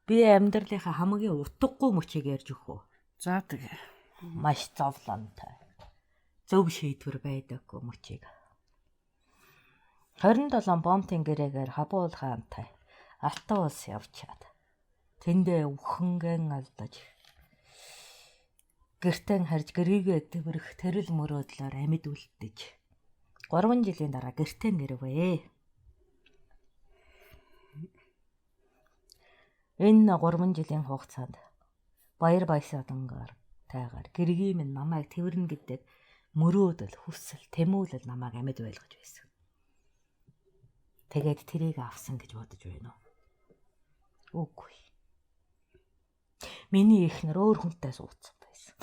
Би амьдралынхаа хамгийн утгагүй мөчийг ярьж өгөх үү? За тэгээ. Маш зовлонтой. Зөв шийдвэр байдаггүй мөчийг. 27 бомбын гэрээгээр Хабуул хаантай Алтан улс явчаад тэндээ үхэнгэн алдаж гэртэн харж гэрийгээ дэврэх тэрэл мөрөөдлөөр амьд үлдэж 3 жилийн дараа гэртэн ирвэ. Энэ 3 жилийн хугацаанд баяр баясгалангаар тайгаар гэргийн минь намайг тэрнэ гэдэг мөрөөдөл, хүсэл, тэмүүлэл намайг амьд байлгаж байсан. Тэгээд тэрийг авсан гэж бодож байна уу? Үгүй. Миний эхнэр өөр хүнтэй суудсан байсан.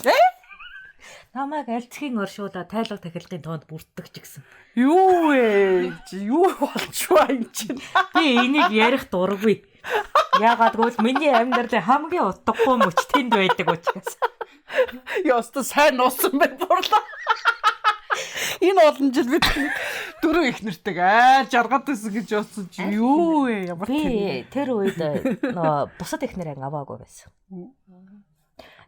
Намайг альцхийн оршуулаа тайлга тахилгын тоонд бүртгэж гисэн. Юу вэ? Юу болчихваа юм чинь? Би энийг ярих дургүй. Яагаад гэвэл миний амьдралын хамгийн утгагүй мөч тэнд байдаг учраас. Яста сайн нуусан байна бурлаа. Энэ олон жил бид дөрөв их нэртэйг жаргаад байсан гэж бодсон чи юу вэ? Ямар би тэр үед бусад их нэрээ аваагүй байсан.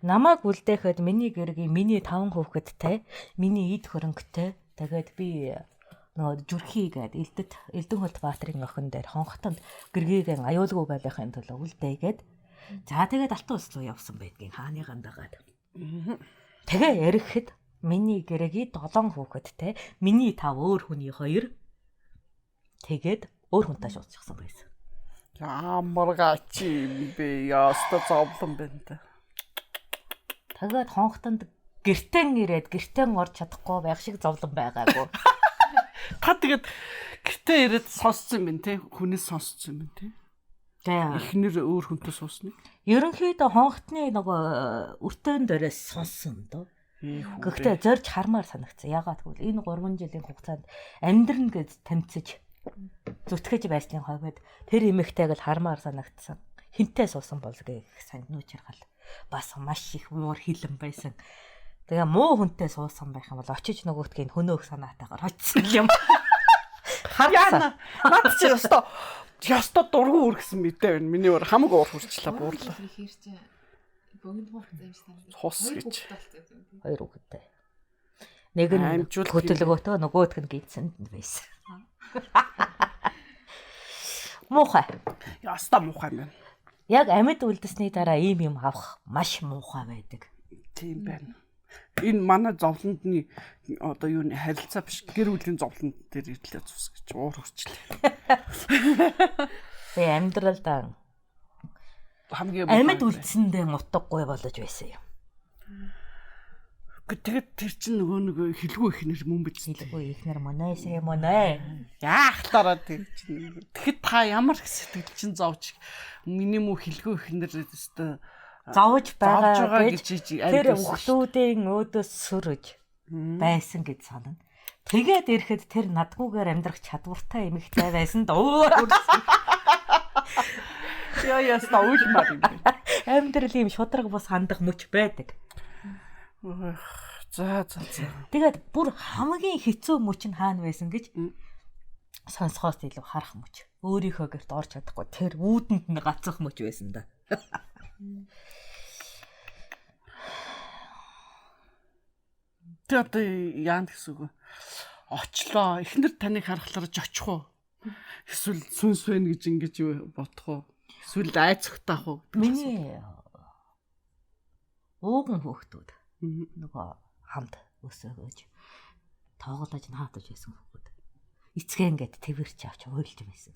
Намайг үлдээхэд миний гэргийн миний 5 хүүхэдтэй, миний эд хөрөнгөтэй. Тэгээд би зүрхий гээд Элдэн хөлт Баатрин охин дээр хонхтонд гэргийгэн аюулгүй байхын төлөө үлдээгээд за тэгээд Алтан улс руу явсан байдгийн хааныган дагаад. Тэгээ ярихэд миний гэргийн 7 хүүхэдтэй, миний 5 өөр хүний 2 тэгээд өөр хүнтэй шуудчихсан байсан. Ямар гачи би яста зовлон байна. Тэгээд хонхтонд гэртэн ирээд гэртэн орж чадахгүй байх шиг зовлон байгаагүй. Та тэгээд гэртээ ирээд сонссон юм те? Хүнээс сонссон юм те? За. Эхнэр өөр хүнтэй суусныг. Ерөнхийдөө хонхтны нөгөө өртөөн дээрээс сонссон доо. Гэхдээ зорж хармаар санагдсан. Ягаад гэвэл энэ 3 жилийн хугацаанд амьдрын гэж тамциж зүтгэж байсны хойгод тэр эмэгтэйг л хармаар санагдсан. Хинтээ суусан болгүй сайн нүчиргал. Бас маш их муур хилэн байсан. Тэгээ муу хүнтэй суусан байх юм бол очиж нөгөөтгийн хөнөөх санаатайгаар хоцсон юм. Харьяана. Наад чи яста дургу үргэсэн мэдээ байна. Миний өөр хамаг уур хүрчлээ буурлаа. Богино хууртай юм шиг. Хус гэж. 2 хүүхэдтэй. Нэг нь хөдөлгөөтөө нөгөөтг нь гидсэнд байсан. Муухай. Яста муухай юм байна. Яг амьд үлдэсний дараа ийм юм авах маш муухай байдаг. Тийм байна. Энэ манай зовлондны одоо юу н харилцаа биш гэр бүлийн зовлонд дээр ирлээ цус гэж уур хүрчлээ. Би амьдралдаа хамгийн амьд үлдсэндээ утгагүй болж байсан юм. Тэгээд тэр чинь нөгөө хилгүү ихнэр мөн биз. Хилгүү ихнэр монээс юм нэ. Яах тараа тэр чинь. Тэгэхэд та ямар их сэтгэл чинь зовж миний мүү хилгүү ихнэр өстө зовж байгаа гэж тэр амьд хүүхдүүдийн өөдөөс сүрж байсан гэж санана. Тэгээд ирэхэд тэр надгүйгээр амьдрах чадвартай эмэгтэй байсан дөө. Яста уйлмаар юм. Амьдрал ийм шудраг бус хандах мөч байдаг. За. Тэгээд бүр хамгийн хэцүү мөч нь хаана байсан гэж сонсохоос илүү харах мөч. Өөрийнхөө гэрт орж чадахгүй тэр үүдэнд нь гацах мөч байсан да. Тэ одоо яан гэсэн үг. Очлоо. Эхнэр таныг харахлаар очих уу? Эсвэл сүнс байна гэж ингэж бодох уу? Эсвэл айц хтаах уу? Миний ууган хүүхдүүд нөгөө хамт өсөөгөөж тоглож наадаж байсан хүүхдүүд. Эцгэнгээд тэрч авч хуйлж байсан.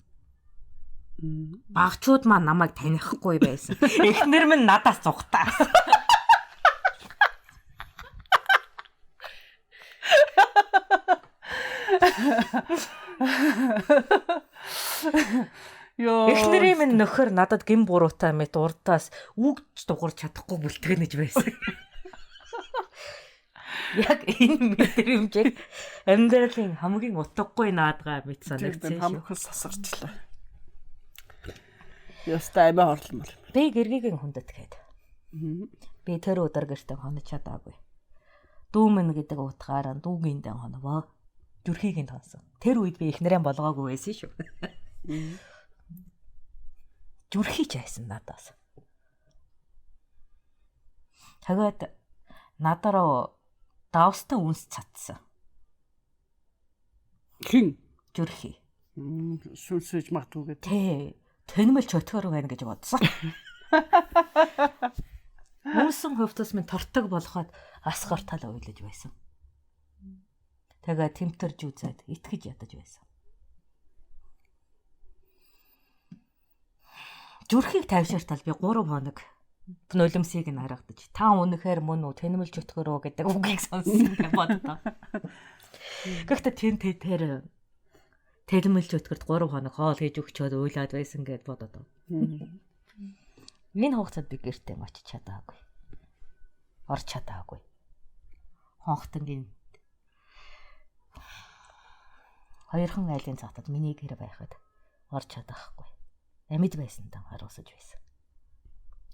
Багчууд маань намайг танихгүй байсан. Эхнэр минь надаас зүгтаас. Эхнэрийн минь нөхөр надад гин буруутай мэт урдаас үгж дуурч чадахгүй бүлтгэнэж байсан. Яг энэ мэдрэмжийг амьдралын хамгийн утгагүй наадгаа мэт санагдсан шүү. Хамхас сасарчлаа. Яста амиа хорлол. Би гэргийн хүндэт гээд. Би тэр өдөр гэртээ хонож чадаагүй. Дүүмэн гэдэг утгаараа дүүгийн дан хоноо. Зүрхийг нь тоосон. Тэр үед би ихнэрэн болгоогүй байсан шүү. Зүрхий ч айсан надаас. Тагаад надараа давстай үнс цацсан. Хин Зүрхий. Сүнсэж магадгүй гэдэг. Тэ. Тэнмэл чөтгөр байна гэж бодсон. Үнсэн хөвтөс минь тортог болоход асгар тал уйлаж байсан. Тэгээ тэмтэрж үзээд итгэж ядаж байсан. Зүрхийг тавьшаартал би 3 хоног нулимсыг нь харагдаж та үнэхээр мөн үү тэнмэл чөтгөрөө гэдэг үгийг сонссон гэж боддоо. Гэхдээ тэр тэнмэл чөтгөрт 3 хоног хоол хийж өгчөөд уйлаад байсан гэд бодоод. Энэ хугацаанд би гэртээ очиж чадаагүй. Орч чадаагүй. Хонхтонгийн хоёрхан айлын цаатад миний гэр байхад орч чадахгүй. Амьд байсан дан харуусаж байсан.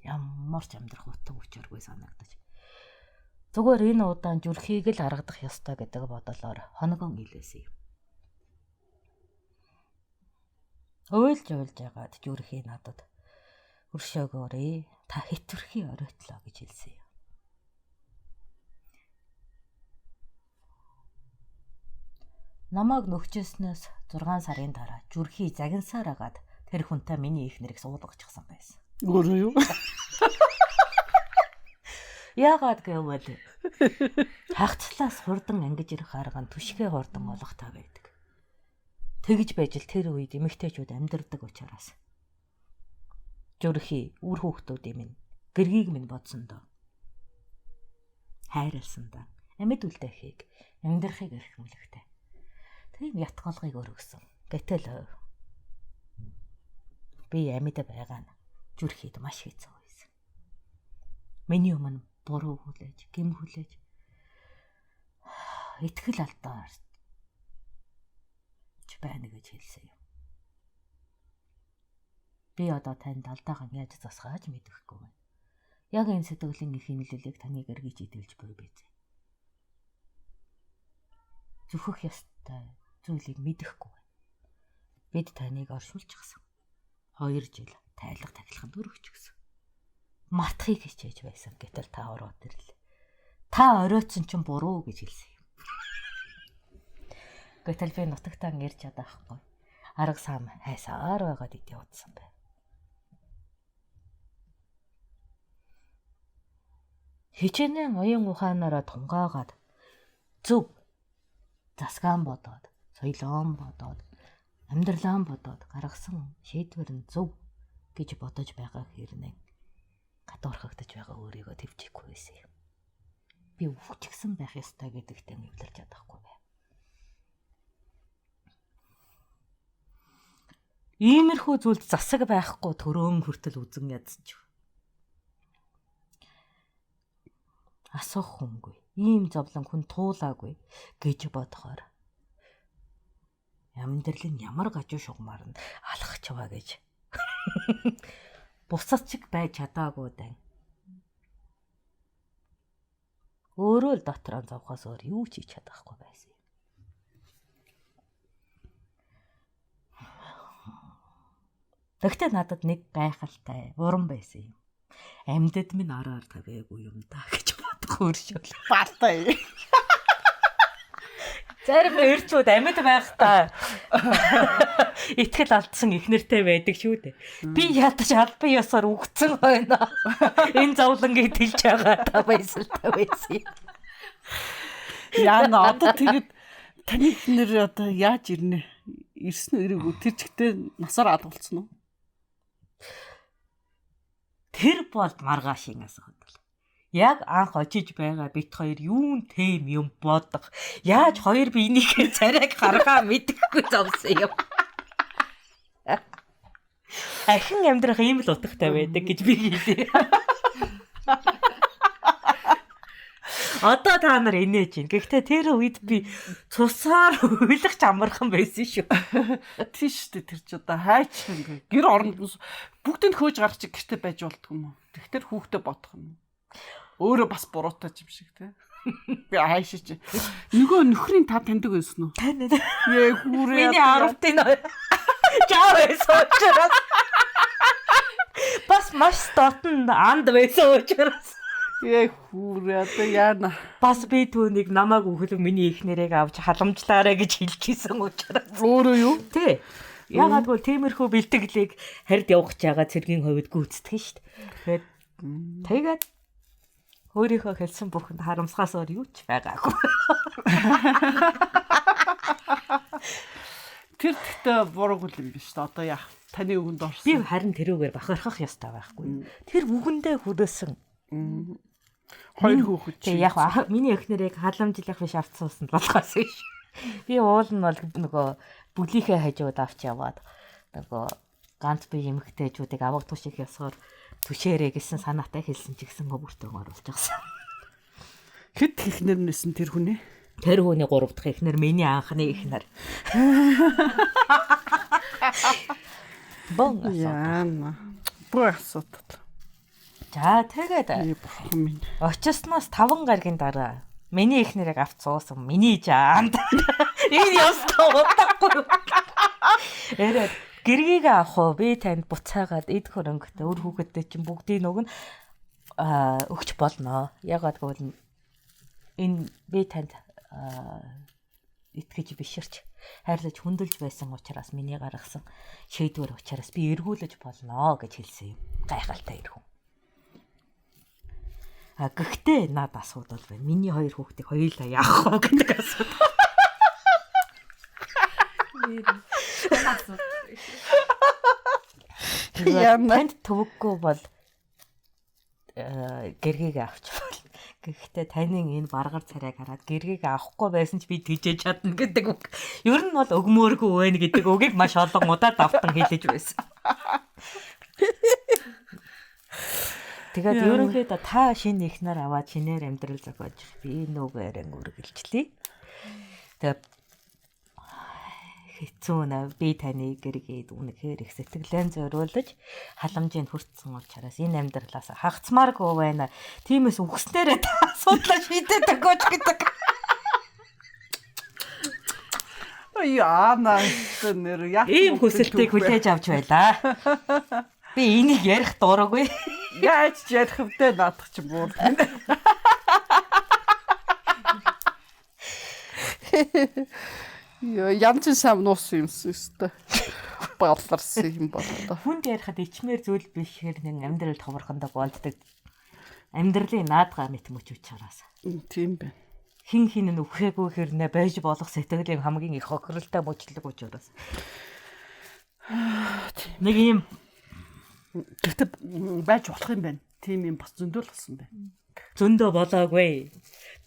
Ямар ч амьдрах утга учиргүй санагдаж. Зүгээр энэ удаан зүрхийг л харагдах ёстой гэдэг бодолоор хоногон илээсэн юм. Ойлж ягаад зүрхий надад өршөөгөөрэй. Та хэтвэрхий оройтлоо гэж хэлсэн юм. Намайг нөгчөөснөөс 6 сарын дараа зүрхий загинсаар агаад тэр хүнтэй миний ихнэрийг суулгачихсан байсан. Өөрөө юу? Яагаад гэвэл хагцлаас хурдан ангиж ирэх арга нь түшгээ хурдан олох та байдаг. Тэгж байж л тэр үед эмэгтэйчүүд амьдардаг учраас. Зүрхий үр хүүхдүүдийн минь гэргийг минь бодсон доо. Хайрлсан да. Амьд үлдэхийг амьдрахыг эрхэмлэхтэй. Тийм ятгалгыг өргөсөн. Гэтэл би амьд байгаа нь зүрхийд маш хэцүү байсан. Миний өмнө буруу хүлээж, гэм хүлээж итгэл алдаа байна гэж хэлсэн юм. Би одоо танд алдаагаа яаж засгааж мэдэхгүй байна. Яг энэ сэтгэлийн их хэмнэлийг таныг эргэж идэлж буй биз. Зүхэх ёстой зүйлийг мэдэхгүй байна. Бид таныг оршуулчихсан. 2 жил тайлга тахилаханд өргөчихсөн. Мартахыг хичээж байсан гэтэл та ороод ирлээ. Та оройтсон чинь буруу гэж хэлсэн юм. Гэтэл би нутагтаа ирж чадахгүй. Арга сам хайсаар байгаад идэ удсан байна. Хичээнэн оюун ухаанаараа тунгаагаад зөв засгаан бодоод, соёлоон бодоод, амьдралаа бодоод гаргасан шийдвэр нь зөв гэж бодож байгаа хэрнээ гадуурхагдаж байгаа өөрийгөө төвчихгүй байсан юм. Би өвчгсөн байх ёстой гэдэгтээ нэвлэрч чадахгүй байв. Иймэрхүү зүйлд засаг байхгүй төрөөн хүртэл үзэн ядчих. Асуух хүнгүй, ийм зовлон хүн туулаагүй гэж бодохоор амьдрал нь ямар гажуу шугамар нь алхах чаваа гэж бусад чиг байж чадаагүй дан. Өөрөө л дотроо зовхоос өөр юу ч хийж чадахгүй байсан юм. Тэгтээ надад нэг гайхалтай уран байсан юм. Амьдад минь араар тавиагүй юм да гэж бодох өршөөл. Баатай. Зарим эрчүүд амьд байхдаа итгэл алдсан ихнэртэй байдаг шүү дээ. Би ядаж албан ёсоор үгцэн байна. Энэ зовлонгийг тэлж байгаа та баясалтай байсан. Яа одоо тэгэд таны ихнэр одоо яаж ирнэ? Ирсэн үү ирээгүй тэр чигтээ насаар алгуулсан уу? Тэр бол маргаашийн асуудал. Яг анх очиж байгаа бит хоёр юун тэм юм бодох. Яаж хоёр биенийхээ царайг харгаа мэдэхгүй зовсон юм. Ахин амьдрах ийм л утгатай байдаг гэж би хэлээ. Одоо та нар инээж байна. Гэхдээ тэр үед би цусаар уйлах ч амархан байсан шүү. Тийш үү тэр ч одоо хайч ингээ гэр оронд бүгдийг хөөж гарах чи гэрте байж болдго юм уу? Тэгтэр хүүхдээ бодох юм. Өөрөө бас буруутай юм шиг те. Би хайш чи. Нөгөө нөхрийн та таньдаг байсан уу? Тань. Ээ хүрээ. Миний 10-ын жаа байсан учраас. Бас маш дотн анд байсан учраас. Ээ хүрээ одоо яана. Бас би түүнийг намайг өглөө миний ихнэрийг авч халамжлаарэ гэж хэлчихсэн учраас. Өөрөө юу? Тий. Ягаад гэвэл тиймэрхүү бэлтгэлийг харьд явах гэж байгаа цэргийн хувьд гүйцэтгэх шүү дээ. Тэгээд өөрийнхөө хэлсэн бүхэнд харамсахаас өөр юу ч байгаагүй. Тэр гэхдээ буруугүй юм биш та одоо яах? Таны үгэнд орсон. Би харин тэрүүгээр бахархах ёстой байхгүй. Тэр үгэндээ хүрээсэн. Хоёр хүүхэд чи. Яг миний эхнэрийг халамжлах биш авц суусан болохоос биш. Би уул нь бол нөгөө бүлийнхээ хажууд авч яваад нөгөө ганц бие эмэгтэйчүүдийг авах тушиг ясгаар түшээрээ гэсэн санаатай хэлсэн ч гэсэн мөвөртөө оруулж байгаа. Хэд ихнэр нэсэн тэр хүнээ? Тэр хүний 3 дахь эхнэр миний анхны эхнэр. Бон яана. Бүр асуудал. За тэгээд бурхан минь. Очсноос 5 гаригийн дараа миний эхнэрийг авч суусан миний жаанд. Энэ ёстой удахгүй. Эрээд гэргийг авах уу? Би танд буцаагаад эд хөрөнгөтэй өр хүүхэдтэй чинь бүгдийг нөгөө өгч болно. Ягаад гэвэл энэ би танд итгэж биширч хайрлаж хүндэлж байсан учраас миний гаргасан шийдвэр учраас би эргүүлж болно гэж хэлсэн юм. Гайхалтай ирхэн. Гэхдээ надад асуудал байна. Миний 2 хүүхдийг хоёулаа яах вэ гэдэг асуудал. Танд төвөггүй бол гэргийг авч болно. Гэхдээ таны энэ баргар царайг хараад гэргийг авахгүй байсан ч би тэжээж чадна гэдэг үг. Ер нь бол өгмөөргүй байна гэдэг үгийг маш олон удаа давтан хэлэж байсан. Тэгээд ерөнхийдөө та шинэ ихнэр аваад шинээр амьдрал зохиож би энэ үгээр үргэлжлэе. Тэгээд хэцүү нэ би таны гэргээд үнэхээр их сэтгэлэн зориулж халамжийг хүртсэн учраас энэ амьдралаас хагцмааргүй байна. Тиймээс үгснээрээ та асуудлаа шийдээд өгөөч гэдэг. Яана нэр яг ийм хүсэлтийг хүлээж авч байлаа. Би энийг ярих дураагүй. Яаж ярих вдэ наадах ч буур. Янз сам нуус юмс өстө. Балларсан юм болоо. Хүнд ярихад ичмэр зүйл биш хэрнэн амьдрал томорхондоо болддог. Амьдралын наадгаа мэт мөч учраас. Тийм байна. Хин хин нь үхээгүй хэрнээ байж болох сэтгэлийн хамгийн их хохиролтой мөчлөг учраас. Нэг юм гэхдээ байж болох юм байна. Тийм юм бас зөндөл болсон байна. Зөндөө болоогүй.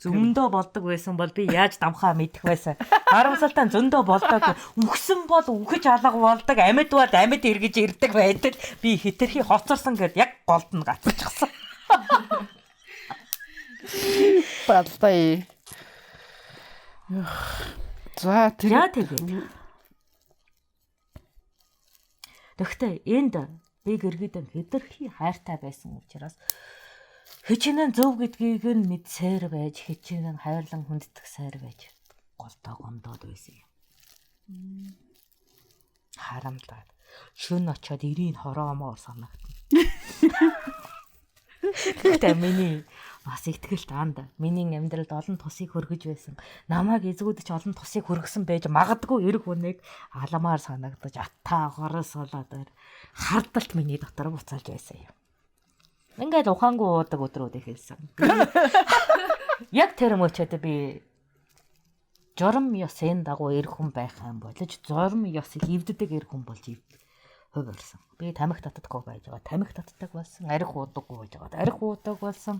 Зөндөө болдог байсан бол би яаж дамхаа мэдэх байсан. Харамсалтай зөндөө болдог. Үхсэн бол үхэж алга болдог. Амьд бол амьд эргэж ирдэг байдаг. Би хитрхи хоцорсон гэд яг голд нь гацчихсан. Балтай. За тэгээд. Тэгэхдээ энд би гэргийдэн хитрхи хайртай байсан учраас хичнээн зөв гэдгийг нь мэдсээр байж хичнээн хайрлан хүнддэг сайр байж голдоо гомдоод байсан юм. Харамдаад шөнө очиод ирийн хороомоор санагдана. Гэхдээ миний бас ихтгэл таанд миний амьдралд олон тусыг хөргөж байсан. Намайг эзгүүдч олон тусыг хөргсөн байж магадгүй эрг хүнийг аламаар санагдаж атаа горос болоод хардалт миний дотор буцааж байсан юм. Ингээд ухаангүй уудаг өдрүүд эхэлсэн. Яг тэр мөчөд би журам ёсын дагуу ирэх хүн байх юм болж журам ёсыг эвддэг ирэх хүн болж хувь болсон. Би тамхи татдаггүй байж байгаа. Тамхи татдаг болсон. Арх уудаггүй байж байгаа. Арх уудаг болсон.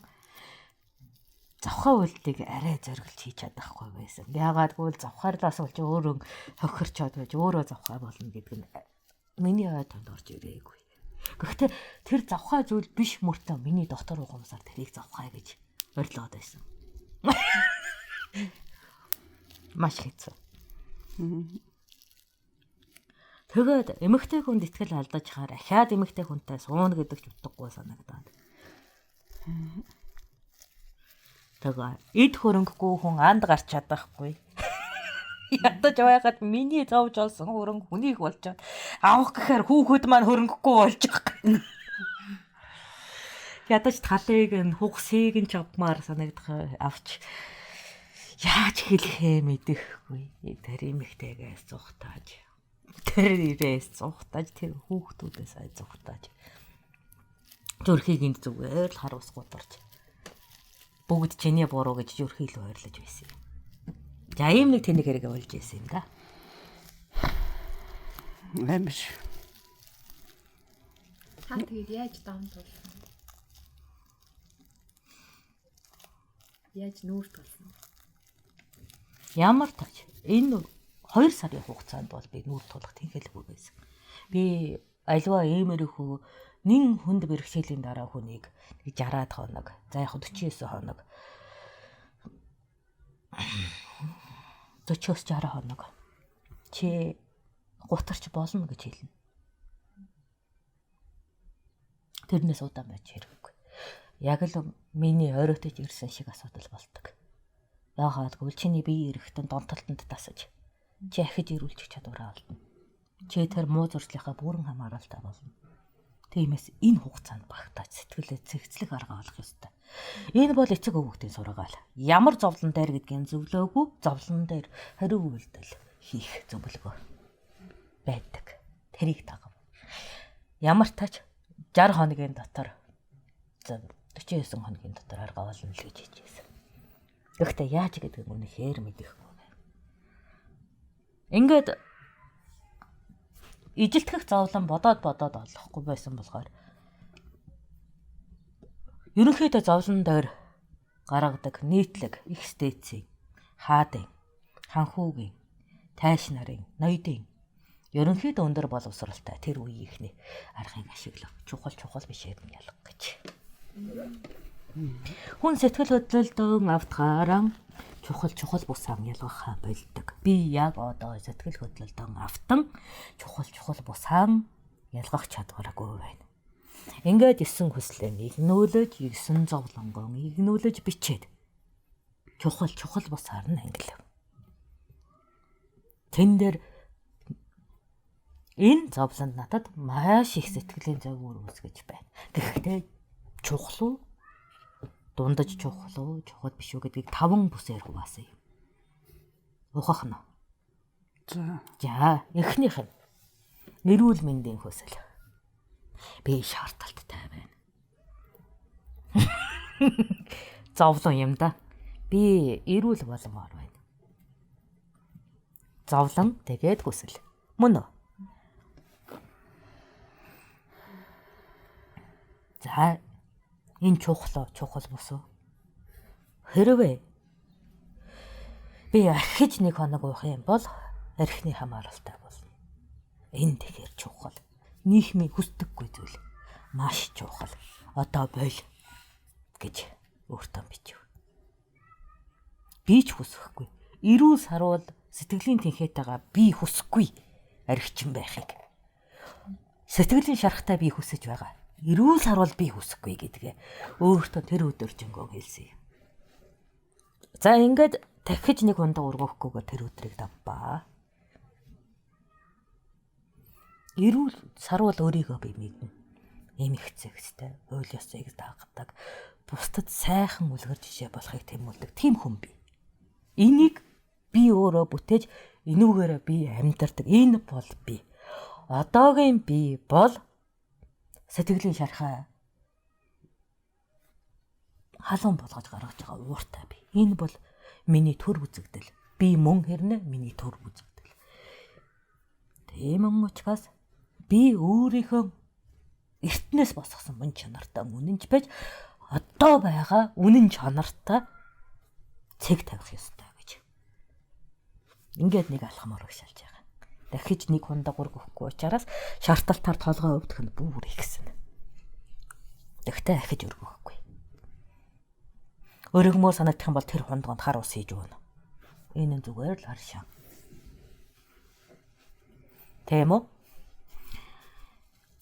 Завхаа үйлдэлийг арай зориглож хийж чадахгүй байсан. Яагаад гэвэл завхаарлаас болж өөрөө хохирчод байж өөрөө завхаа болно гэдэг нь миний ойд орж ирээгүй. Гэхдээ тэр завхаа зүйл биш мөртөө миний дотор угамсаар тэрийг завхаа гэж орилоод байсан. Маш хэцүү. Тэгээд эмэгтэй хүнд итгэл алдаж хаар ахаад эмэгтэй хүнтэй сууна гэдэг ч утгагүй санагдаад. Тэгээ эд хөрөнгөгүй хүн анд гарч чадахгүй. Ядаж байгаад миний зовж олсон хөрөнгө хүнийг болж чад. Авах гэхээр хүүхэд маань хөрөнгөгүй болж байгаа. Ядаж талыг нь хугсыг нь чавмаар санагдах авч яаж хэлэхээ мэдэхгүй. Тэр эмэгтэйгээс зугатааж. Тэр ирээс зугатааж тэр хүүхдүүдээс ай зугатааж. Зүрхийг энд зүгээр л харуус гутарч. Бүгд чиний буруу гэж зүрхийг л ойрлож байсан юм. За ийм нэг тэнийг хэрэг болж байсан юм да. Амш. Та тэгээд яаж даун тулсан? Яаж нүүр тулсан? Ямар тач энэ 2 сарын хугацаанд бол би нүүр тулах тэнхэлгүй байсан. Би альва иймэрхүү нэн хүнд бэрхшээлийн дараа хүнийг 60-аад хоног, за яг 49 хоног 40-60 хоног чи гутарч болно гэж хэлнэ. Тэрнээс удаан байж хэрэггүй. Яг л миний оройтож ирсэн шиг асуудал болдог. Яагаад гэвэл чиний бие эрэхтэн донтолтонд тасаж чи ахиж ирүүлчих чадвараа олно. Чи тэр муу зуршлынхаа бүрэн хамааралтай болно. Тиймээс энэ хугацаанд багтааж сэтгэлээ цэгцлэг арга олох ёстой. Энэ бол эцэг өвгтийн сургаал. Ямар зовлон дээр гэдгийг зөвлөөгүй, зовлон дээр хариу үйлдэл хийх зөвлөгөө байдаг. Тэрийг дагав. Ямар тач 60 хоногийн дотор 49 хоногийн дотор арга олно л гэж хэлжсэн. Гэхдээ яаж гэдгийг үнэхээр мэдэхгүй. Ингээд ижилтгэх зовлон бодоод олохгүй байсан болохоор ерөнхийдөө зовлон дээр гаргадаг нийтлэг их стэцийн, хаадын, ханхуугийн, тайш нарын, ноёдын ерөнхийдөө өндөр боловсралтай тэр үеийнхний аргыг ашиглах чухал бишээр нь ялах гэж. Хүн сэтгэл хөдлөлтөө автгаараа чухал бусаан ялгахаа болдог. Би яг одоо сэтгэл хөдлөлтөө автан чухал бусаан ялгах чадваргүй байна. Ингээд 9 хүслээ игнүүлж, 9 зовлонгоо игнүүлж бичээд чухал бусаар нь ангилав. Тэн дээр энэ зовлонд надад маш их сэтгэлийн зов үүсгэж байна. Гэхдээ чухал уу? Дундаж чухал биш үү гэдгийг 5 бүсээр хуваасан юм. Ухах нь. За, эхнийх нь эрүүл мэндийн хүсэл. Би шаардлагатай байна. Зовлон юм да. Би эрүүл болмоор байна. Зовлон тэгээд хүсэл. Мөн үү? За, энэ чухал бус уу? Хэрвээ би архиж 1 хоног уух юм бол архины хамааралтай болно. Энэ тэгэхээр чухал. Нийгмийн хүсдэггүй зүйл. Маш чухал. Одоо боль гэж өөртөө бичв. Би ч хүсэхгүй. Эрүүл сарвал сэтгэлийн тэнхээтэйгээ би хүсэхгүй архичин байхыг. Сэтгэлийн шарахтай би хүсэж байгаа. Эрүүл сарвал би хүсэхгүй гэдгээ өөртөө тэр өдөржингөө хэлсэн юм. За ингээд дахиж 1 хоног ургахгүйгээр тэр өдрийг давбаа. Эрүүл сарвал өөрийгөө би мэднэ. Эмэгцэгтэй, уул ёсыг дагдаг, бусдад сайхан үлгэр жишээ болохыг тэмүүлдэг тийм хүн би. Энийг би өөрөө бүтээж энүүгээрээ би амьдардаг. Энэ бол би. Одоогийн би бол сэтгэлийн шархаа халуун болгож гаргаж байгаа ууртай би. Энэ бол миний төр үзэгдэл. Би мөн хэрнээ миний төр үзэгдэл. Тийм учраас би өөрийнхөө эртнээс босгосон мөн чанартай үнэнч байж одоо байгаа үнэн чанартай цэг тавих ёстой гэж. Ингээд нэг алхам урагшаалж байгаа. Дахиж 1 хоног ургахгүй учраас шаардалтаар толгой өвдөх нь бүр ихсэн. Тэгтээ ахиж өргөхгүй. Өргөмөр санагдах юм бол тэр хундганд хар ус хийж өгнө. Энэ нь зүгээр л харшаа. Тийм үү?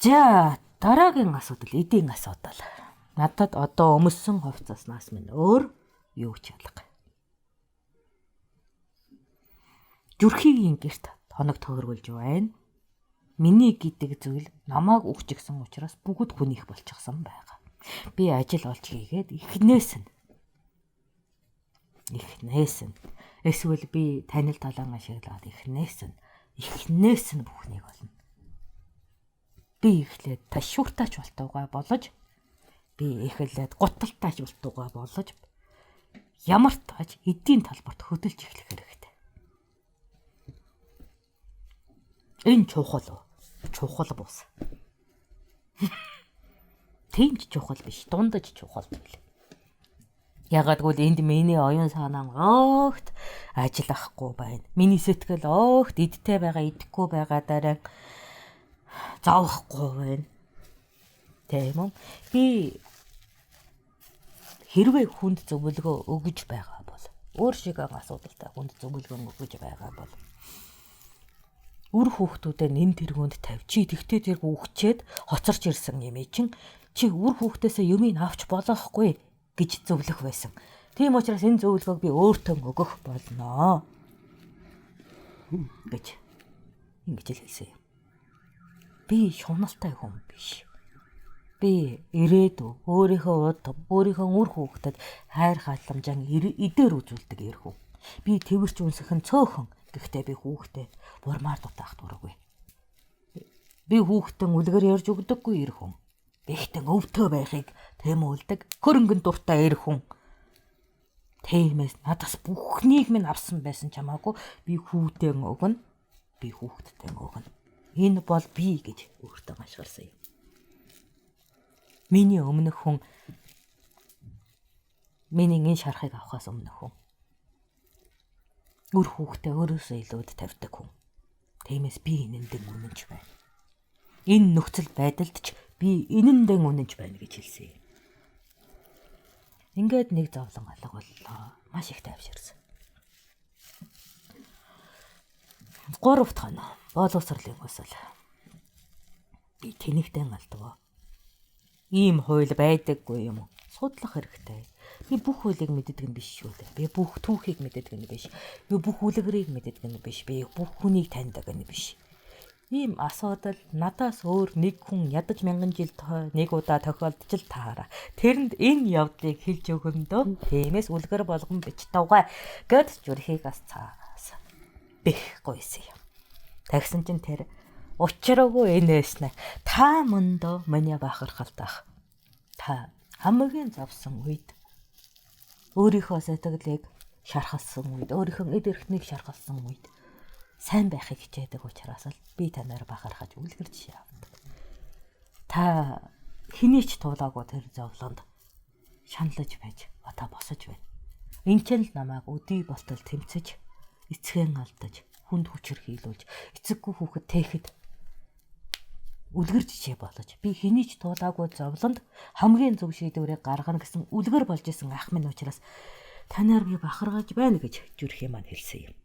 За дараагийн асуудал эдийн асуудал. Надад одоо өмссөн хувцаснаас минь өөр юу ч ялга. Зүрхийн гэрт хоног төгөргөлж байна. Миний гэдэг зүйл намайг өгчихсэн учраас бүгд хүнийх болчихсон байгаа. Би ажил олж хийгээд эхнээс нь эсвэл би танил талаан ашиглаад эхнээс нь бүхнийг олно. Би эхлээд ташууртаач болтуугаа болж би эхлээд гуталтаач болтуугаа болж ямар тааж эдийн талбарт хөдөлж эхлэх хэрэгтэй. Энэ чухал бус. Тэмч чухал биш, дундаж чухал байл. Ягаад гэвэл энд миний оюун санаа огт ажиллахгүй байна. Миний сэтгэл огт идтэй байгаа, идэхгүй байгаа дараа зовхгүй байна. Тийм үү? Би хэрвээ хүнд зөвлөгөө өгж байгаа бол өөр шиг асуудалтай хүнд зөвлөгөө өгж байгаа бол үр хүүхдүүдэд нэн тэргуунд тавь. Чи тэгтээ тэрг өгчээд хоцорч ирсэн юм чинь чи үр хүүхдээсээ юмыг авч болохгүй гэж зөвлөх байсан. Тийм учраас энэ зөвлөгөөг би өөртөө өгөх болно гэж ингэж л хэлсэн юм. Би шуналтай хүн биш. Би ирээдүй өөрийнхөө удам, өөрийнхөө үр хүүхдэд хайр халамжаа идээр үзүүлдэг эр хүн. Би твэрч үнсэх нь цөөхөн. Гэхдээ би хүүхдээ бурмаар дутаах дурггүй. Би хүүхдэн үлгэр ярьж өгдөггүй эр хүн. Бихтэн өвтөө байхыг тэмүүлдэг хөрөнгөн дуртай эр хүн. Тиймээс надаас бүхнийг минь авсан байсан ч хамаагүй би хүүхдэн өгнө. Би хүүхдтэй өгнө. Энэ бол би гэж өөртөө машгарсан юм. Миний өмнөх хүн миний энэ шарахыг авахаас өмнөх хүн үр хүүхдээ өөрөөсөө илүүд тавьдаг хүн. Тиймээс би энэндээ үнэнч байна. Энэ нөхцөл байдалд ч би энэндээ үнэнч байна гэж хэлсэн юм. Ингээд нэг зовлон алга боллоо. Маш их тайвширсан. 3 дахь хоног боловсролын хүсэл. Би тэнэгдэн алдваа. Ийм хууль байдаггүй юм уу? Судлах хэрэгтэй. Би бүх хуулийг мэддэг нь биш шүү дээ. Би бүх түүхийг мэддэг нь биш. Би бүх үлгэрийг мэддэг нь биш. Би бүх хүнийг таньдаг нь биш. Ийм асуудал надаас өөр нэг хүн ядаж мянган жил нэг удаа тохиолдож л таараа. Тэрэнд энэ явдлыг хэлж өгөндөө. Тиймээс үлгэр болгон бич тавгаа гэд зүрхийг бас цаас бэхгүйсэн юм. Тэгсэн чинь тэр учраагүй энэснэ. Та мөндөө миний бахархалтах. Та хамгийн зовсон үед өөрийнхөө сэтгэлийг шархалсан үед, өөрийнхөө эд эрхтнийг шархалсан үед сайн байхыг хичээдэг учраас л би танаар бахархаж үлгэрч явдаг. Та хэний ч туулаагүй тэр зовлонд шаналж байж, одоо босож байна. Энд ч л намайг өдий болтол тэмцэж, эцгэн алдаж, хүнд хүчээр хийлүүлж, эцэггүй хүүхэд тэхэд үлгэр жишээ болж би хэний ч туулаагүй зовлонд хамгийн зөв шийдвэрийг гаргана гэсэн үлгэр болж исэн ах минь учраас танаар би бахаргаж байна гэж зүрхээ маань хэлсэн юм.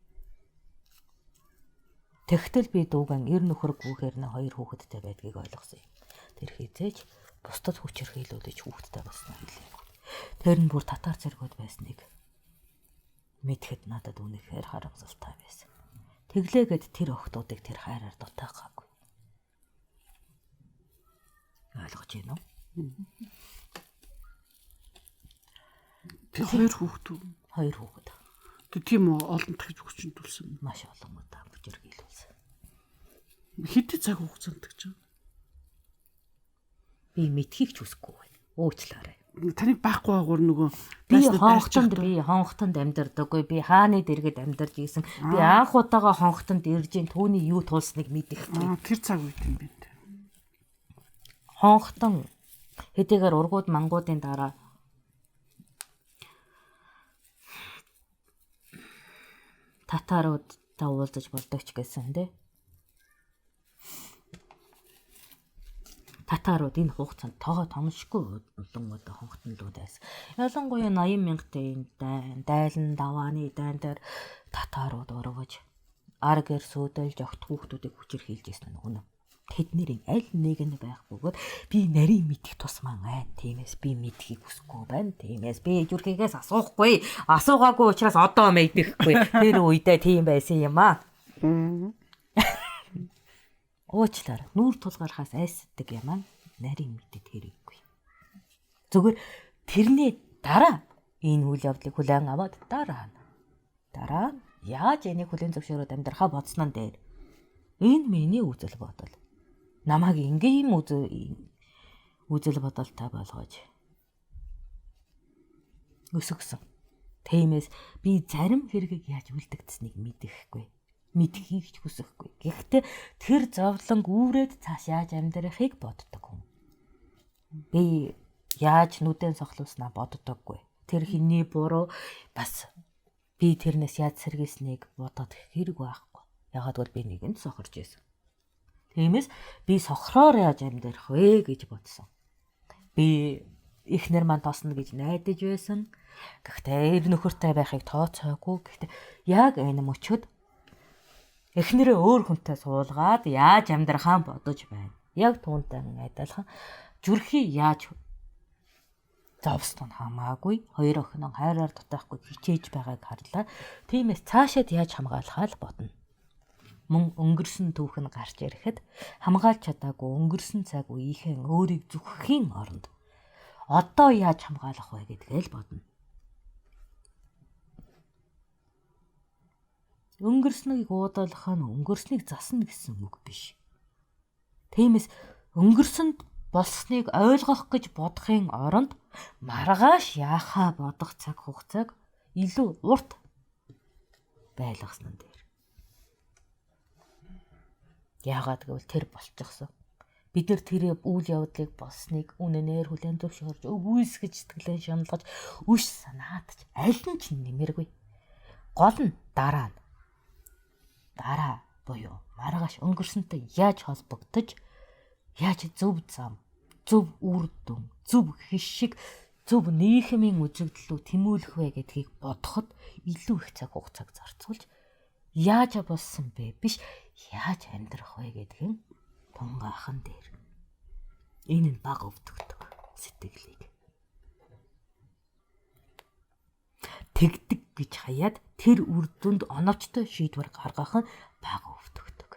Тэгтэл би дүүгэн эр нөхөр гүүхээр нь 2 хүүхэдтэй байдгийг ойлгосон юм. Тэр хизээж бусдад хүчээр хийлүүлж хүүхэдтэй болсноо хэлээ. Тэр нь бүр татар зэргүүд байсныг мэдхэд надад үнэхээр харамсалтай байсан. Тэглээгээд тэр охтуудыг тэр хайраар дутаагаагүй. Ойлгож байна уу? Би 2 хүүхэд. 2 хүүхэд. Тийм үү, олон тахиж хүчин төлсөн. Маш олон удаа бүжиг хийлүүлсэн. Хэдий цаг хугацаанд гэж байна? Би мэдхийг ч хүсэхгүй байна. Уучлаарай. Таныг байхгүй байгуур нөгөө би хонхтонд амьдардаг. Би хааны дэргэд амьдарч ийсэн. Би анх удаага хонхтонд ирж ин түүний юу тулсныг мэдэх. Тэр цаг үед юм байна. Хонхтон хэдийгээр ургууд мангуудын дараа татаруудтай уулзаж болдог ч гэсэн тий. татарууд энэ хугацаанд тоогоо томшгүй улан одоо хонхтнлууд байсан. Ялангуяа 80 мянгатын энэ дайлан давааны дайн дээр татарууд өргөж аргэр сүйдэлж огт хүүхдүүдийг хүчирхийлж ирсэн нөгөө. Тэднэрийн аль нэг нь байх бөгөөд би нарийн мэдих тусман айн. Тиймээс би мэдхийг хүсэхгүй байна. Тиймээс би зүрхийгээс асуухгүй. Асуугаагүй учраас одоо мэддэхгүй. Тэр үедээ тийм байсан юм аа. Уучлаарай. Нүүр тулгархаас айсдаг юм аа. Нарийн мэдэд хэрэггүй. Зүгээр тэрний дараа энэ үйл явдлыг хүлээн аваад дараа нь яаж энийг хүлээн зөвшөөрөөд амьдрахаа бодсноо дээр энэ миний үзэл бодол. Намайг ингийн үзэл бодолтой болгож өсгсөн. Тиймээс би зарим хэрэгийг яаж үлдэгдсэнийг мэдэхгүй. Мэдхийг ч хүсэхгүй. Гэхдээ тэр зовлон үүрээд цааш яаж амьдрахыг боддог хүн. Би яаж нүдэн сохлуулснаа боддоггүй. Тэр хиний буруу бас би тэрнээс яаж сэргээснийг бодоод хэрэг байхгүй. Ягаад гэвэл би нэгэнд сохорж байсан. Тиймээс би сохроор яаж амьдрах вэ гэж бодсон. Би эхнэр маань тосно гэж найдаж байсан. Гэхдээ эр нөхөртэй байхыг тооцоогүй. Гэхдээ яг энэ мөчөд эхнэрээ өөр хүнтэй суулгаад яаж амьдрахаа бодож байна. Яг түүнтэй адилхан зүрхий яаж зовсон хамаагүй. Хоёр охин хайраар дутаахгүй хичээж байгааг харлаа. Тиймээс цаашаад яаж хамгаалахаа л бодно. Мөн өнгөрсөн түүх нь гарч ирэхэд хамгаалж чадаагүй өнгөрсөн цаг үеийнхэн өөрийг зүхэхийн оронд одоо яаж хамгаалах вэ гэдгээ л бодно. Өнгөрснийг уудаалах нь өнгөрснийг засна гэсэн үг биш. Тиймээс өнгөрсөнд болсныг ойлгох гэж бодохын оронд маргааш яахаа бодох цаг хугацааг илүү урт байлгасан нь. Яагаад гэвэл тэр болчихсон. Бид нар тэр үйл явдлыг болсныг үнэнээр хүлээн зөвшөөрж, үгүйсгэж сэтгэлээ шаналгаж, үш санаадч аль нь ч нэмэргүй. Гол нь дараа буюу маргааш өнгөрсөнтэй яаж холбогдож, яаж зөв зам, зөв үр дүн, зөв хишиг, зөв нийгмийн үзэгдэл рүү тэмүүлэх вэ гэдгийг бодоход илүү их цаг хугацааг зарцуулж яаж болсон бэ биш яаж амьдрах вэ гэдгийг тунгаахан дээр энэ нь баг өвдөгдөг сэтгэлийг тэгдэг гэж хаяад тэр үр дүнд оновчтой шийдвэр гаргах нь баг өвдөгдөг.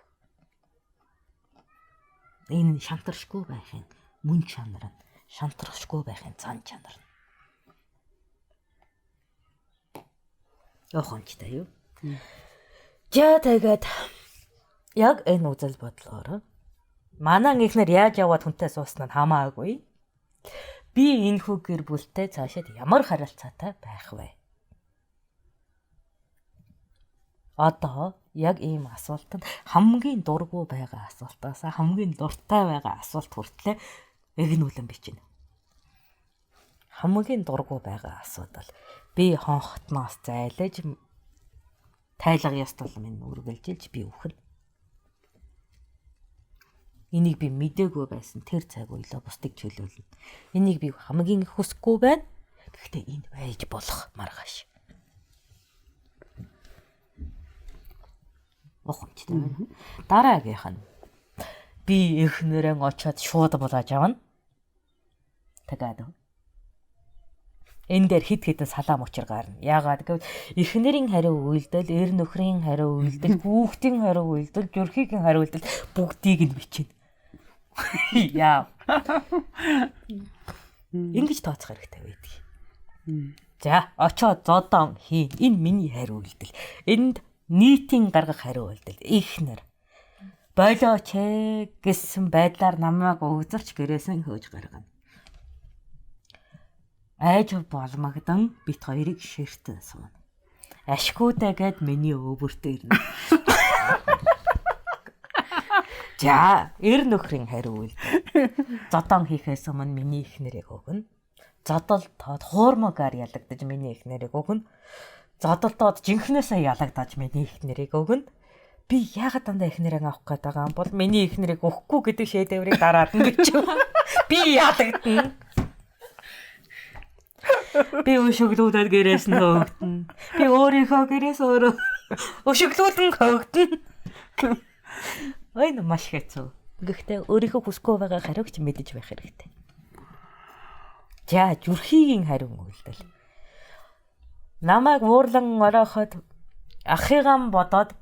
Энэ нь шантаршгүй байхын мөн чанар нь шантрахшгүй байхын цан чанар нь. Охончтой юу? За тэгээд яг энэ үзэл бодлоор манай ихнэр яаж яваад хүнтэй суусан нь хамаагүй. Би энэ хүү гэр бүлтэй цаашаад ямар харилцаатай байх вэ? Одоо яг ийм асуултанд хамгийн дургүй байгаа асуултаас хамгийн дуртай байгаа асуулт хүртлээр эгнүүлэн бичнэ. Хамгийн дургүй байгаа асуудал би хонхтноос зайлаж тайлга ёстол минь үргэлжилж би үхэн. Энийг би мэдээгүй байсан тэр цаг үелөө бусдыг чөлөөлнө. Энийг би хамгийн их хүсэхгүй байна. Гэхдээ энэ байж болох маргааш. Охомчтой байна. Дараагийнх нь би эхнэрэн очиод шууд булааж авна. Тэгээд энэ дээр хид хідэн салаам учир гарна. Яагаад гэвэл эхнэрийн хариу үйлдэл, эр нөхрийн хариу үйлдэл, хүүхдийн хариу үйлдэл, зүрхийн хариу үйлдэл бүгдийг нь бичнэ. Яа. Ингэж тооцох хэрэгтэй байдаг. За, очоод зодон хийн. Энэ миний хариу үйлдэл. Энд нийтийн гаргах хариу үйлдэл. Эхнэр болооч гэсэн байдлаар намайг өгзөрч гэрээсэн хөөж гаргана. Айж болмагдан бит хоёрыг ширтэн сууна. Ашгүйдаа гэд миний өвөртөө ирнэ. За, эр нөхрийн хариу үйлдэл. Зодон хийхээс өмнө миний эхнэрийг өгнө. Зодолтод хуурмагаар ялагдаж миний эхнэрийг өгнө. Зодолтод жинхнээсээ ялагдаж миний эхнэрийг өгнө. Би яагаад дандаа эхнэрээ авах гээд байгаа юм бол миний эхнэрийг өгөхгүй гэдэг шийдвэрийг дараад нь гэж. Би яадагдана. Би өшөглүүдээд гэрээс нь хөөгдөн. Би өөрийнхөө гэрээс өөрөө өшөглүүлэн хөөгдөн. Энэ маш хэцүү. Гэхдээ өөрийнхөө хүсгүй байгаа хариуг ч мэдэж байх хэрэгтэй. За зүрхийн хариун үйлдэл. Намайг уурлан оройход ахыгаан бодоод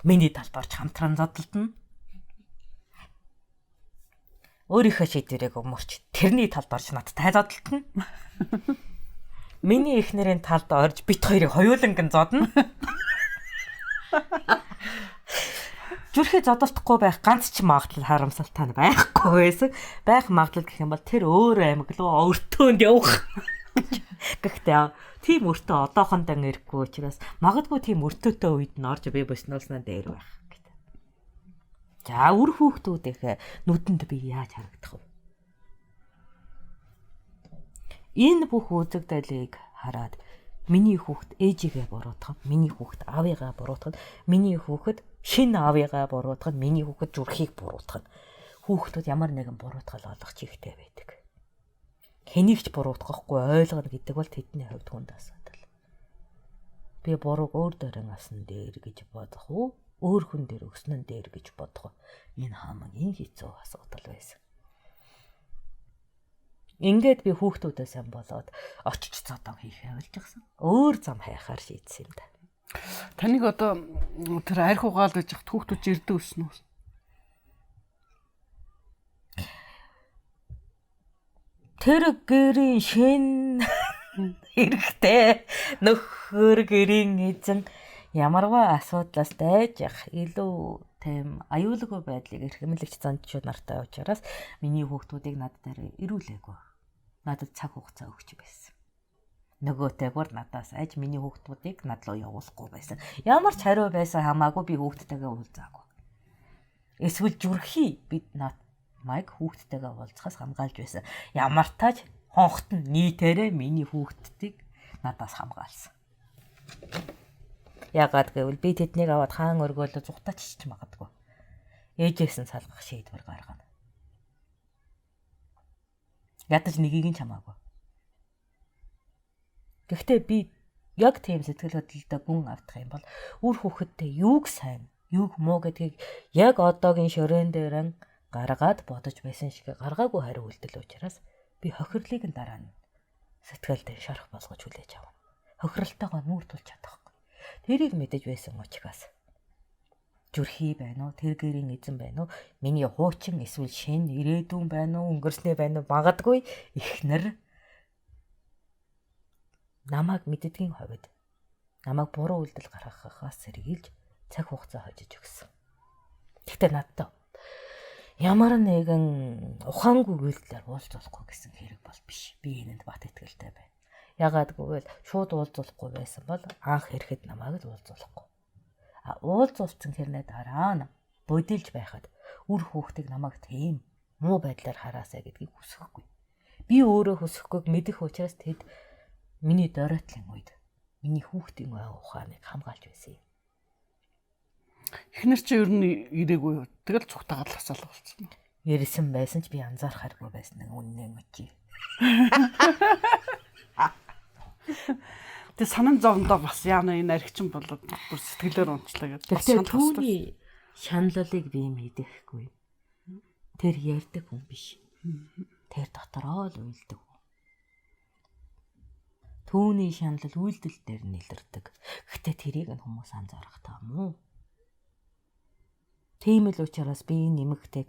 миний талбарч хамтран зодтолдно. Өөрийнхөө шийдвэрийг өмөрч тэрний талбарч надтай зодтолдно. Миний эхнэрийн талд орж бит хоёрыг хоёуланг зодно. Зүрхээ зодолтохгүй байх ганц ч магадлал харамсалтай байхгүй байсан. Байх магадлал гэх юм бол тэр өөр аймаг руу өртөөнд явах. Гэхдээ тийм өртөө одоохондоо ирэхгүй учраас магадгүй тийм өртөөтэй үед нь орж би босноосноо дээр байх гэдэг. За үр хүүхдүүдийнхээ нүдэнд би яаж харагдах вэ? Энэ бүх үзэгдэлийг хараад миний хүүхд ээжигээ буруутгах, миний хүүхд аавыгаа буруутгах, миний хүүхд шинэ аавыгаа буруутгах, миний хүүхд зүрхийг буруутгах. Хүүхдүүд ямар нэгэн буруутгал олох чихтэй байдаг. Хэнийг ч буруутгахгүй ойлгоно гэдэг бол тэдний хувьд хүнд асуудал. Би бурууг өөр дөрөн асан дээр гэж бодох уу? Өөр хүн дээр өснөн дээр гэж бодох уу? Энэ хамгийн хэцүү асуудал байсан. Ингээд би хүүхдүүдээс юм болоод очиж цодон хийхээ ойлжсэн. Өөр зам хайхаар шийдсэн юм да. Таныг одоо тэр арх угаал гэж хат хүүхдүүд ирдэ өснө үү? Тэр гэрийн шин хэрэгтэй нөхөр гэрийн эзэн ямарваа асуудлаас дайж явах илүү тийм аюулгүй байдлыг эрхэмлэгч занчууд нартай учраас миний хүүхдүүдийг над дээр ирүүлээгүй. Надад цаг хугацаа өгч байсан. Нөгөөтэйгөр надаас айж миний хүүхдүүдийг над руу явуулахгүй байсан. Ямар ч хариу байсан хамаагүй би хүүхдтэйгээ уулзаагүй. Эсвэл зүрхий бид майг хүүхдтэйгээ уулзахаас хамгаалж байсан. Ямар тач хонхтон нийтээрээ миний хүүхдтийг надаас хамгаалсан. Яагаад гэвэл би тэднийг аваад хаан өргөөлө зүхтаач ч магадгүй. Ээжээс нь салгах шийдвэр гаргана. Ядаж нэгийг нь чамаагүй. Гэхдээ би яг тийм сэтгэл хөдлөлтөд гүн автах юм бол үр хүүхэдтэй юуг сайн, юуг муу гэдгийг яг одоогийн шөрээн дээр гаргаад бодож байсан шиг гаргаагүй хариу үйлдэл учраас би хохирлыг нь дараа нь сэтгэлдээ шарах болгож хүлээж авна. Хохиролтойгоо нүүр тулж чадахгүй. Тэрийг мэдэж байсан учраас зүрхий байна уу, тэр гэрийн эзэн байна уу, миний хуучин эсвэл шин ирээдүйн байна уу, өнгөрснөө байна уу, магадгүй эхнэр намайг мэддгийн хувьд намайг буруу үйлдэл гаргахаас сэргийлж цаг хугацаа хожиж өгсөн. Гэхдээ надад ямар нэгэн ухаангүй үйлдэлээр уулзуулахгүй гэсэн хэрэг бол биш. Би энэнд бат итгэлтэй байна. Ягаад гэвэл шууд уулзуулахгүй байсан бол анх ирэхэд намайг л уулзуулахгүй. Уулзуулсан хэрнээ дараа нь бодилж байхад үр хүүхдийг намайг тийм муу байдлаар хараасаа гэдгийг хүсэхгүй. Би өөрөө хүсэхгүйг мэдэх учраас тэд миний дөрөтлөн үед миний хүүхдийн ухааныг хамгаалж байсан юм. Эхнэр чи ер нь ирээгүй. Тэгэл цухтагаад л асаал болсон. Ирсэн байсан ч би анзаархааргүй байсан нэг үнэн мөчи. Тэ санан зовондоо бас яана энэ архичин болоод бүр сэтгэлээр унчлаа гэдэг. Гэхдээ түүний шаналлыг би мэдэхгүй. Тэр ярьдаг хүн биш. Тэр дотороо л уйлдаг. Түүний шанал үйлдэл дээр нэлэрдэг. Гэхдээ тэрийг нь хүмүүс анзаарах таамуу. Тийм л учраас би нэмэгтэйг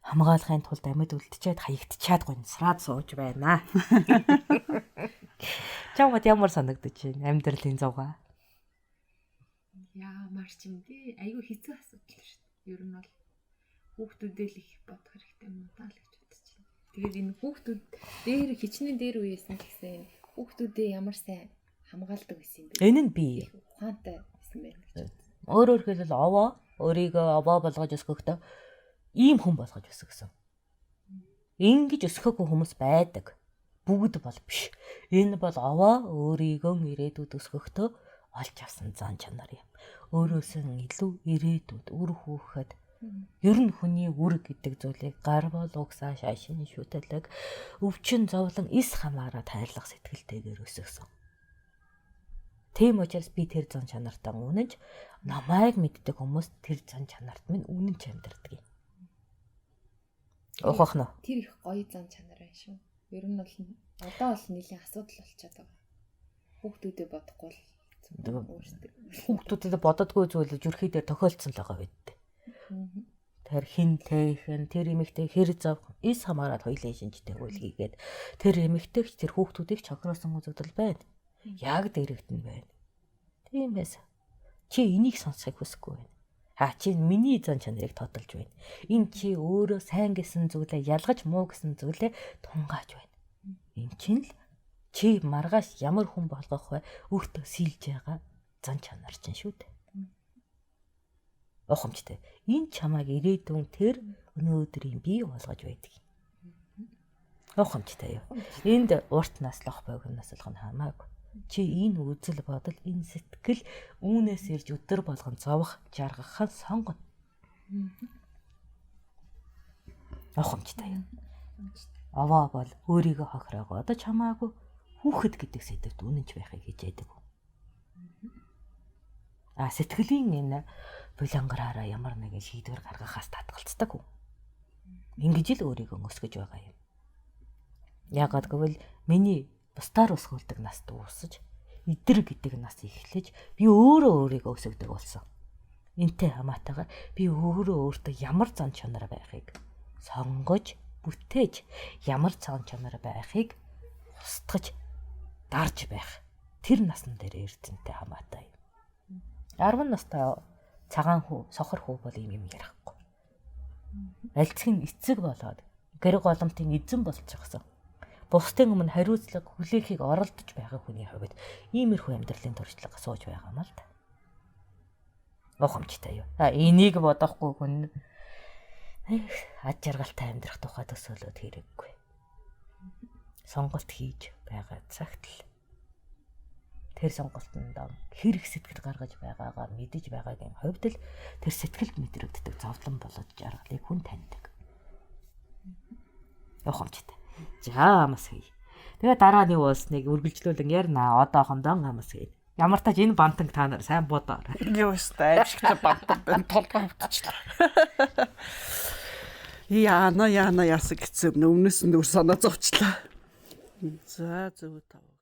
хамгаалахын тулд амьд үлдчихэд хаягдчаад гонсраад сууж байна. Чамд ямар санагдаж байна амьдралын зугаа? Ямар ч юм дээ. Айгүй хэцүү асуудал шүү дээ. Ер нь бол хүүхдүүдээ л их бодох хэрэгтэй юм даа л гэж бодож байна. Тэгээд энэ хүүхдүүд дээр хичнээн дээр үеэсэн гэсэн хүүхдүүдээ ямар сайн хамгаалдаг гэсэн юм бэ? Энэ нь би. Ухаантай гэсэн байна гэж. Өөрөөр хэлбэл овоо өөрийгөө овоо болгож өсгөхдөө ийм хүн болгож өсгсөн. Ингэж өсгөхгүй хүмүүс байдаг. Бүгд бол биш. Энэ бол овоо өөрийгөө ирээдүйд өсгөхдөө олж авсан зан чанар юм. өөрөөсөн илүү ирээдүйд үр хүүхэд ер нь хүний үр гэдэг зүйлийг гар бол угсаа шашин шүтэлэг өвчин зовлон эс хамаараа тайрлах сэтгэлтэйгээр өсөсөн. Тийм учраас би тэр зан чанартаа үнэнч намайг мэддэг хүмүүс тэр зан чанарт минь үнэнч амьдардаг юм. Ухах нь. Тэр их гоё зан чанар байна шүү. Ер нь бол одоо бол нэлийн асуудал болчиход байгаа. Хүүхдүүдэд бодохгүй л хүүхдүүдэд бододгүй зүйл зүрхий дээр тохиолдсон л байгаа байд. Тэр хинтэйхэн тэр эмэгтэй хэр зав эс хамаарал хоёлын шинжтэй үйл хийгээд тэр эмэгтэйч тэр хүүхдүүдийг чохроосон үзэгдэл байна. Яг дэрэгдэн байна. Тийм байсан. Чи энийг сонсохыг хүсэхгүй байна. Чи миний зан чанарыг тодолж байна. Энэ чи өөрөө сайн гэсэн зүйлээ ялгаж муу гэсэн зүйлээ тунгааж байна. Энэ чинь л чи маргааш ямар хүн болгох вэ? Өөртөө сэлж байгаа зан чанар чинь шүү дээ. Ухамжтай. Энэ чамайг ирээдүйн тэр өнөөдрийн бий болгож байдаг. Ухамжтай юу? Энд урт наслах богино наслах нь хамаагүй. Чи энэ үзэл бодол энэ сэтгэл үүнээс ирж өдөр болгон зовох жаргахаа сонгоно. Ухамжтай юу? Аваа бол өөрийгөө хохироогоо одоо чамаагүй хүүхэд гэдэг сэдвт үнэнч байхыг хичээдэг. Сэтгэлийн энэ булангараараа ямар нэгэн шийдвэр гаргахаас татгалцдаг хүн. Ингэж л өөрийгөө өсгөж байгаа юм. Яагаад гэвэл миний бусдаар өсгөлдөг нас дуусаж, идэр гэдэг нас эхлэж, би өөрөө өөрийгөө өсгөдөг болсон. Энтэй хамаатайгаар би өөрөө өөртөө ямар зан чанар байхыг сонгож, бүтээж, ямар зан чанар байхыг устгаж, дарж байх. Тэр насн дээр эрдэнэтэй хамаатай юм. 10 настай цагаан хүү, сохор хүү бол юм ярихгүй. Альцгийн эцэг болоод гэр голомтын эзэн болчихсон. Бусдын өмнө хариуцлага хүлээхийг оролдож байгаа хүний хувьд иймэрхүү амьдралын туршлага сууж байгаа юм л да. Ухамжтай юу? Энийг бодохгүй хүн ад жаргалтай амьдрах тухай төсөөлөд хэрэггүй. Сонголт хийж байгаа цагт л тэр сонголтонд хэрэг сэтгэл гаргаж байгаагаа мэдэж байгаагийн хувьд л тэр сэтгэлд мэдрэгддэг зовлон болоод жаргалыг хүн таньдаг. Ухамжтай. За амс хий. Тэгээ дараа нь юу болсныг үргэлжлүүлэн ярина. Одоохондоо амс хий. Ямар тач энэ бантанг та нар сайн бодоо. Юу өстэй аимшигтай бантан байна. Толгой хөвтчлээ. Яана яасан гэсэн өмнөөс нь өөр санаа зовчлаа. За зөв тав.